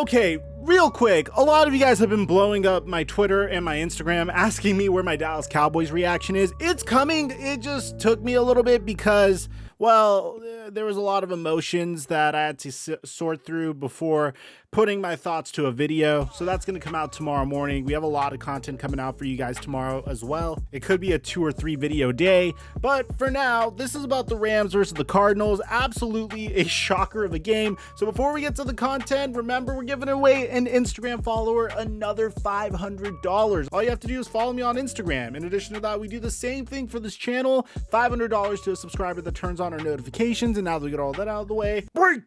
Okay, real quick, a lot of you guys have been blowing up my Twitter and my Instagram asking me where my Dallas Cowboys reaction is. It's coming. It just took me a little bit because, well, there was a lot of emotions that I had to sort through before putting my thoughts to a video. So that's going to come out tomorrow morning. We have a lot of content coming out for you guys tomorrow as well. It could be a 2 or 3 video day, but for now, this is about the Rams versus the Cardinals. Absolutely a shocker of a game. So before we get to the content, remember we're giving away an Instagram follower another $500. All you have to do is follow me on Instagram. In addition to that, we do the same thing for this channel. $500 to a subscriber that turns on our notifications. And now that we get all that out of the way, break.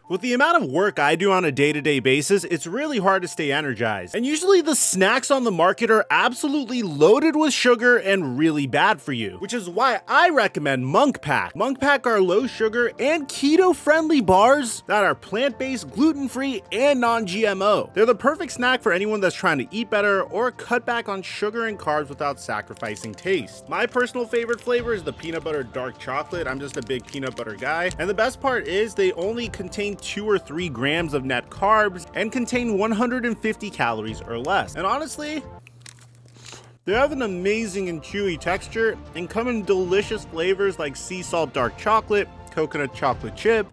With the amount of work I do on a day-to-day basis, it's really hard to stay energized. And usually the snacks on the market are absolutely loaded with sugar and really bad for you, which is why I recommend Munk Pack. Munk Pack are low sugar and keto-friendly bars that are plant-based, gluten-free, and non-GMO. They're the perfect snack for anyone that's trying to eat better or cut back on sugar and carbs without sacrificing taste. My personal favorite flavor is the peanut butter dark chocolate. I'm just a big peanut butter guy. And the best part is they only contain 2 or 3 grams of net carbs and contain 150 calories or less. And honestly, they have an amazing and chewy texture and come in delicious flavors like sea salt dark chocolate, coconut chocolate chip,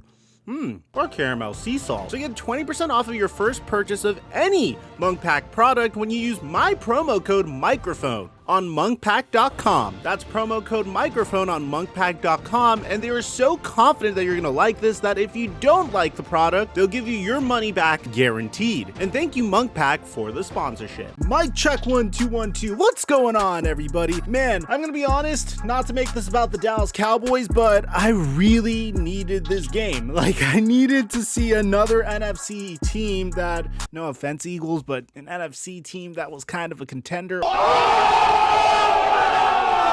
or caramel sea salt. So you get 20% off of your first purchase of any Munk Pack product when you use my promo code Mikerophone on monkpack.com. That's promo code Mikerophone on monkpack.com, and they are so confident that you're gonna like this that if you don't like the product, they'll give you your money back guaranteed. And thank you Munk Pack for the sponsorship. Mic check 1 2 1 2. What's going on, everybody? Man, I'm gonna be honest, not to make this about the Dallas Cowboys, but I really needed this game. Like, I needed to see another NFC team that, no offense Eagles, but an NFC team that was kind of a contender.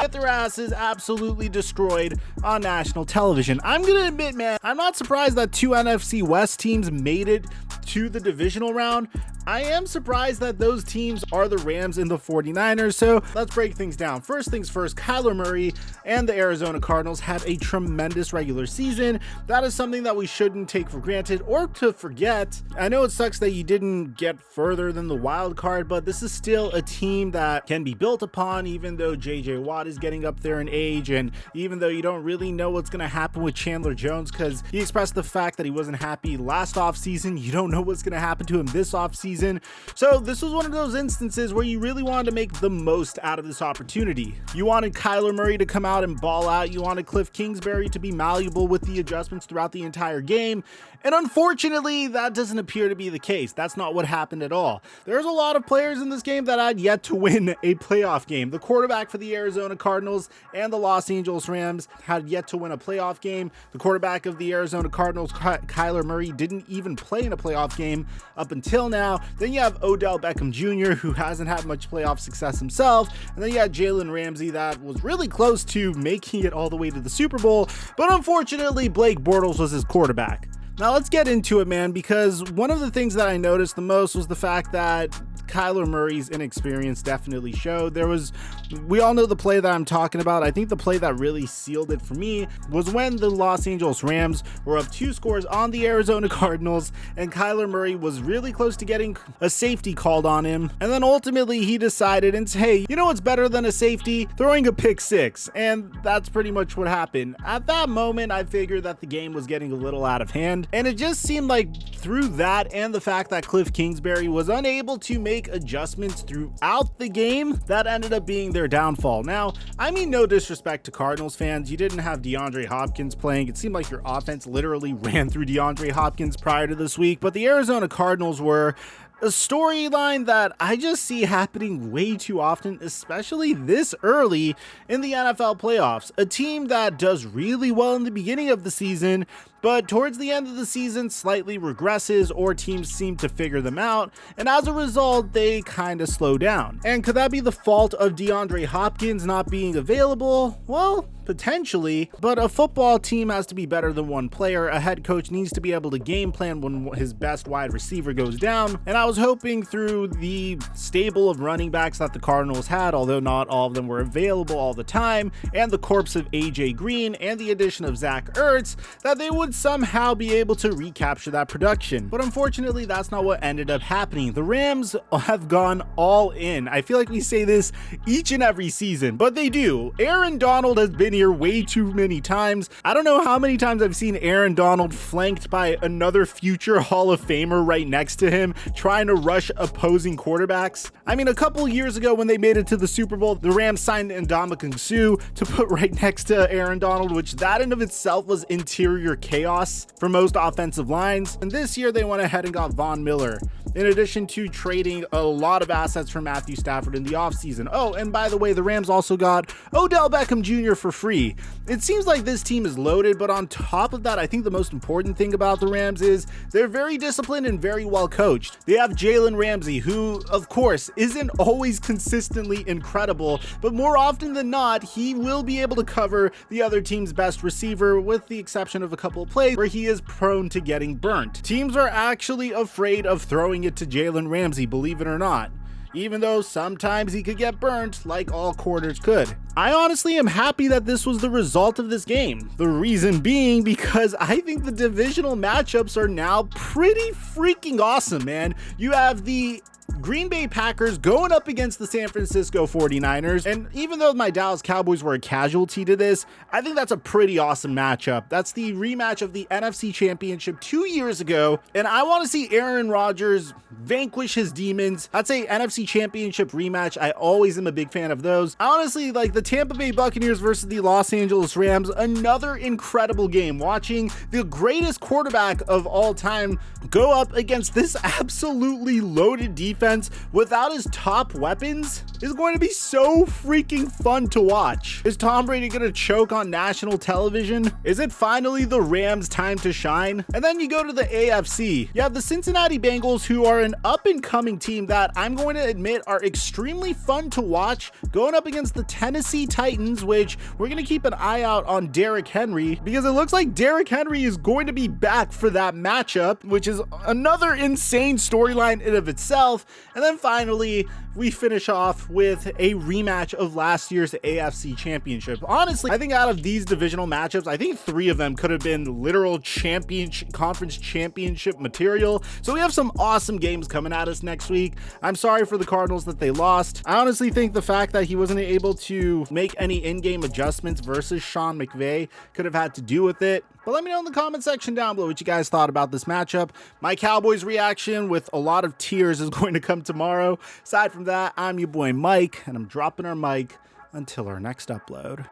Get their asses absolutely destroyed on national television. I'm gonna admit, man, I'm not surprised that 2 NFC West teams made it to the divisional round. I am surprised that those teams are the Rams and the 49ers, so let's break things down. First things first, Kyler Murray and the Arizona Cardinals had a tremendous regular season. That is something that we shouldn't take for granted or to forget. I know it sucks that you didn't get further than the wild card, but this is still a team that can be built upon, even though JJ Watt is getting up there in age, and even though you don't really know what's going to happen with Chandler Jones, because he expressed the fact that he wasn't happy last offseason. You don't know what's going to happen to him this offseason. So this was one of those instances where you really wanted to make the most out of this opportunity. You wanted Kyler Murray to come out and ball out. You wanted Cliff Kingsbury to be malleable with the adjustments throughout the entire game. And unfortunately, that doesn't appear to be the case. That's not what happened at all. There's a lot of players in this game that had yet to win a playoff game. The quarterback for the Arizona Cardinals and the Los Angeles Rams had yet to win a playoff game. The quarterback of the Arizona Cardinals, Kyler Murray, didn't even play in a playoff game up until now. Then you have Odell Beckham Jr., who hasn't had much playoff success himself. And then you had Jalen Ramsey that was really close to making it all the way to the Super Bowl. But unfortunately, Blake Bortles was his quarterback. Now let's get into it, man, because one of the things that I noticed the most was the fact that Kyler Murray's inexperience definitely showed. We all know the play that I'm talking about. I think the play that really sealed it for me was when the Los Angeles Rams were up 2 scores on the Arizona Cardinals, and Kyler Murray was really close to getting a safety called on him. And then ultimately he decided, and hey, you know what's better than a safety? Throwing a pick 6. And that's pretty much what happened. At that moment, I figured that the game was getting a little out of hand. And it just seemed like through that and the fact that Cliff Kingsbury was unable to make adjustments throughout the game, that ended up being their downfall. Now, I mean no disrespect to Cardinals fans. You didn't have DeAndre Hopkins playing. It seemed like your offense literally ran through DeAndre Hopkins prior to this week, but the Arizona Cardinals were a storyline that I just see happening way too often, especially this early in the NFL playoffs. A team that does really well in the beginning of the season, but towards the end of the season slightly regresses, or teams seem to figure them out, and as a result they kind of slow down. And could that be the fault of DeAndre Hopkins not being available? Well, potentially, but a football team has to be better than one player. A head coach needs to be able to game plan when his best wide receiver goes down, and I was hoping through the stable of running backs that the Cardinals had, although not all of them were available all the time, and the corpse of AJ Green and the addition of Zach Ertz, that they would somehow be able to recapture that production. But unfortunately, that's not what ended up happening. The Rams have gone all in. I feel like we say this each and every season, but they do. Aaron Donald has been here way too many times. I don't know how many times I've seen Aaron Donald flanked by another future Hall of Famer right next to him, trying to rush opposing quarterbacks. I mean, a couple years ago when they made it to the Super Bowl, the Rams signed Ndamukong Suh to put right next to Aaron Donald, which that in of itself was interior chaos for most offensive lines. And this year they went ahead and got Von Miller, in addition to trading a lot of assets from Matthew Stafford in the offseason. Oh, and by the way, the Rams also got Odell Beckham Jr. for free. It seems like this team is loaded, but on top of that, I think the most important thing about the Rams is they're very disciplined and very well coached. They have Jalen Ramsey, who, of course, isn't always consistently incredible, but more often than not, he will be able to cover the other team's best receiver, with the exception of a couple of plays where he is prone to getting burnt. Teams are actually afraid of throwing it to Jalen Ramsey, believe it or not, even though sometimes he could get burnt like all quarters could. I honestly am happy that this was the result of this game. The reason being because I think the divisional matchups are now pretty freaking awesome, man. You have the Green Bay Packers going up against the San Francisco 49ers, and even though my Dallas Cowboys were a casualty to this, I think that's a pretty awesome matchup. That's the rematch of the NFC Championship 2 years ago, and I want to see Aaron Rodgers vanquish his demons. That's a NFC Championship rematch. I always am a big fan of those. I honestly like the Tampa Bay Buccaneers versus the Los Angeles Rams. Another incredible game. Watching the greatest quarterback of all time go up against this absolutely loaded defense without his top weapons is going to be so freaking fun to watch. Is Tom Brady going to choke on national television? Is it finally the Rams' time to shine? And then you go to the AFC. You have the Cincinnati Bengals, who are an up-and-coming team that I'm going to admit are extremely fun to watch, going up against the Tennessee Titans, which we're going to keep an eye out on Derrick Henry, because it looks like Derrick Henry is going to be back for that matchup, which is another insane storyline in of itself. And then finally, we finish off with a rematch of last year's AFC Championship. Honestly, I think out of these divisional matchups, I think 3 of them could have been literal conference championship material. So we have some awesome games coming at us next week. I'm sorry for the Cardinals that they lost. I honestly think the fact that he wasn't able to make any in-game adjustments versus Sean McVay could have had to do with it. But let me know in the comment section down below what you guys thought about this matchup. My Cowboys reaction with a lot of tears is going to come tomorrow. Aside from that, I'm your boy Mike, and I'm dropping our mic until our next upload.